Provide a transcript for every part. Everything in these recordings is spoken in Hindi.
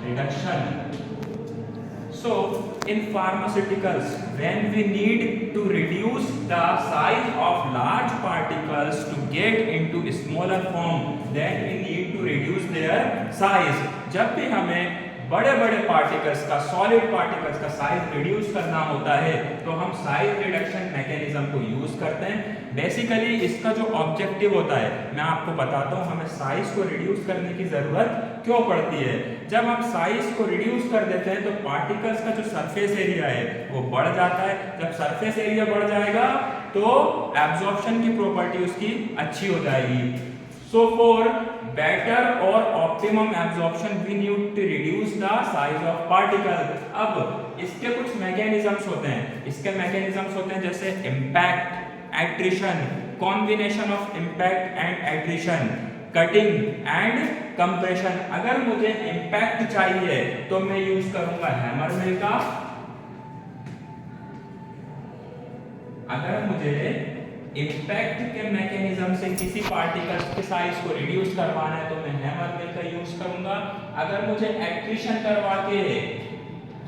reduction. So in pharmaceuticals, when we need to reduce the size of large particles to get into smaller form, then we need to reduce their size. जब भी हमें बड़े बड़े पार्टिकल्स का, सॉलिड पार्टिकल्स का साइज रिड्यूस करना होता है तो हम साइज रिडक्शन मैकेनिज्म को यूज करते हैं। बेसिकली इसका जो ऑब्जेक्टिव होता है मैं आपको बताता हूँ, हमें साइज को रिड्यूस करने की जरूरत क्यों पड़ती है। जब हम साइज को रिड्यूस कर देते हैं तो पार्टिकल्स का जो सरफेस एरिया है वो बढ़ जाता है। जब सरफेस एरिया बढ़ जाएगा तो एब्जॉर्प्शन की प्रॉपर्टी उसकी अच्छी हो जाएगी। So for better or optimum absorption we need to reduce the size of particle. अब इसके कुछ मैकेनिज्म्स होते हैं। इसके मैकेनिज्म्स होते हैं जैसे impact, attrition, combination of impact and attrition, cutting and compression. अगर मुझे इम्पैक्ट चाहिए तो मैं यूज करूंगा हैमर मिल का। अगर मुझे इम्पैक्ट के मैकेनिज्म से किसी पार्टिकल्स के साइज को रिड्यूस करवाना है तो मैं हैमर मिल का यूज करूंगा। अगर मुझे एक्ट्रीशन करवा के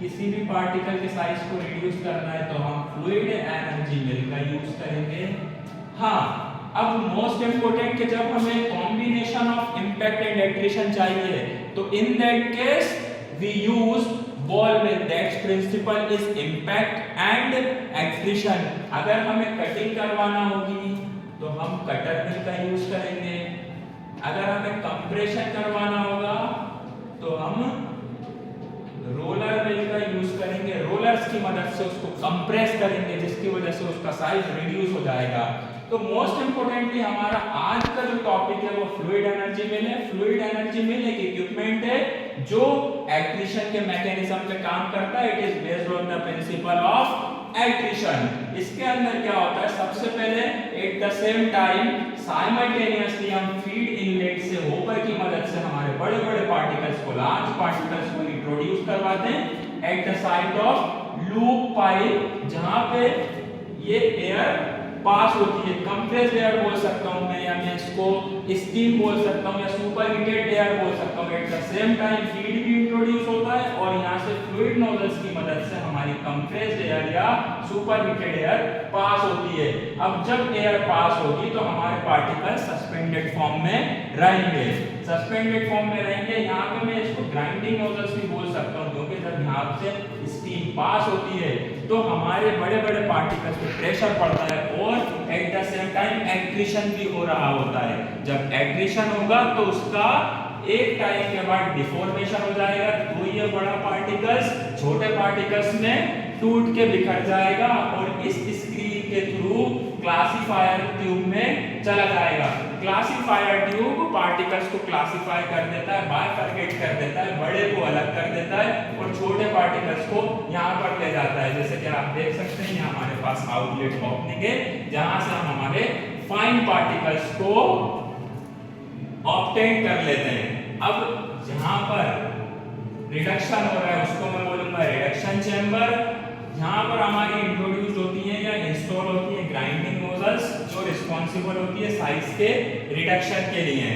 किसी भी पार्टिकल के साइज को रिड्यूस करना है तो हम फ्लूइड एनर्जी मिल का यूज करेंगे। हाँ, अब मोस्ट इंपोर्टेंट कि जब हमें combination of impact and attrition चाहिए तो in that case we use ball mill. That's principle is impact and attrition. अगर हमें कटिंग करवाना होगी तो हम कटर मिल का यूज करेंगे। अगर हमें कंप्रेशन करवाना होगा तो हम रोलर मिल का यूज करेंगे। रोलर्स की मदद से उसको कंप्रेस करेंगे जिसकी वजह से उसका साइज रिड्यूस हो जाएगा। तो मोस्ट इंपोर्टेंटली हमारा आज का जो टॉपिक है वो फ्लूइड एनर्जी मिल है। फ्लूइड एनर्जी मिल एक इक्विपमेंट है जो एक्ट्रीशन के मैकेनिज्म पे काम करता है। It is based on the principle of attrition. इसके अंदर क्या होता है, सबसे पहले at the same time simultaneously हम फीड इनलेट से होपर की मदद से हमारे बड़े बड़े पार्टिकल्स को, लार्ज पार्टिकल्स को इंट्रोड्यूस करवाते हैं at the side of loop pipe, जहां पे ये एयर पास होती है। कंप्रेस्ड एयर बोल सकता हूं मैं, या मैं इसको स्टीम बोल सकता हूं या सुपर हीटेड एयर बोल सकता हूं। Eight the same time feed भी इंट्रोड्यूस होता है और यहां से फ्लूइड नोजल्स की मदद से हमारी कंप्रेस्ड एयर या सुपर हीटेड एयर पास होती है। अब जब एयर पास होगी तो हमारे पार्टिकल सस्पेंडेड फॉर्म में रहेंगे। सस्पेंडेड फॉर्म में रहेंगे। यहाँ पे मैं इसको ग्राइंडिंग नोजल्स भी बोल सकता हूँ क्योंकि जब यहाँ से स्टीम पास होती है तो हमारे बड़े बड़े पार्टिकल्स पे प्रेशर पड़ता है और एट द सेम टाइम एक्ट्रीशन भी हो रहा होता है। जब एक्ट्रीशन होगा तो उसका एक टाइम के बाद डिफॉर्मेशन हो जाएगा तो ये बड़ा पार्टिकल्स छोटे पार्टिकल्स में टूट के बिखर जाएगा और इस स्क्रीन के थ्रू क्लासिफायर ट्यूब में चला जाएगा। क्लासिफायर ट्यूब पार्टिकल्स को क्लासिफाई कर देता है, बाइफरकेट कर देता है, बड़े को अलग कर देता है और छोटे पार्टिकल्स को यहाँ पर ले जाता है। जैसे कि आप देख सकते हैं यहाँ हमारे पास आउटलेट ओपनिंग है जहां से हम हमारे फाइन पार्टिकल्स को ऑब्टेन कर लेते हैं। अब जहां पर रिडक्शन हो रहा है उसको मैं बोलूंगा रिडक्शन चैम्बर। यहाँ पर हमारी इंट्रोड्यूस होती है या इंस्टॉल होती है ग्राइंडिंग नोजल्स जो रिस्पॉन्सिबल होती है साइज के रिडक्शन के लिए।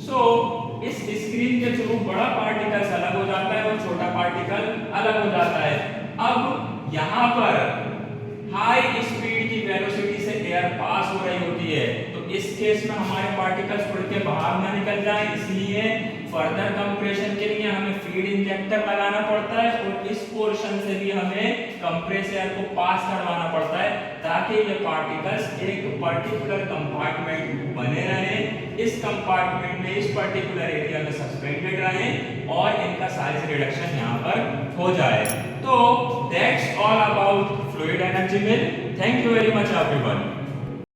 सो इस स्क्रीन के थ्रू बड़ा पार्टिकल्स अलग हो जाता है और छोटा पार्टिकल अलग हो जाता है। अब यहाँ पर हाई स्पीड की वेलोसिटी से एयर पास हो रही होती है तो इस केस में हमारे पार्टिकल्स उड़ के बाहर ना निकल जाए, इसलिए फर्दर कंप्रेशन के लिए हमें फीड इंजेक्टर लगाना पड़ता है और इस पोर्शन से भी हमें कंप्रेस एयर को पास करवाना पड़ता है ताकि ये पार्टिकल्स एक पर्टिकुलर कंपार्टमेंट बने रहें, इस कंपार्टमेंट में इस पर्टिकुलर एरिया में सस्पेंडेड रहें और इनका साइज रिडक्शन यहाँ पर हो जाए। तो that's all about fluid energy mill. Thank you very much everyone.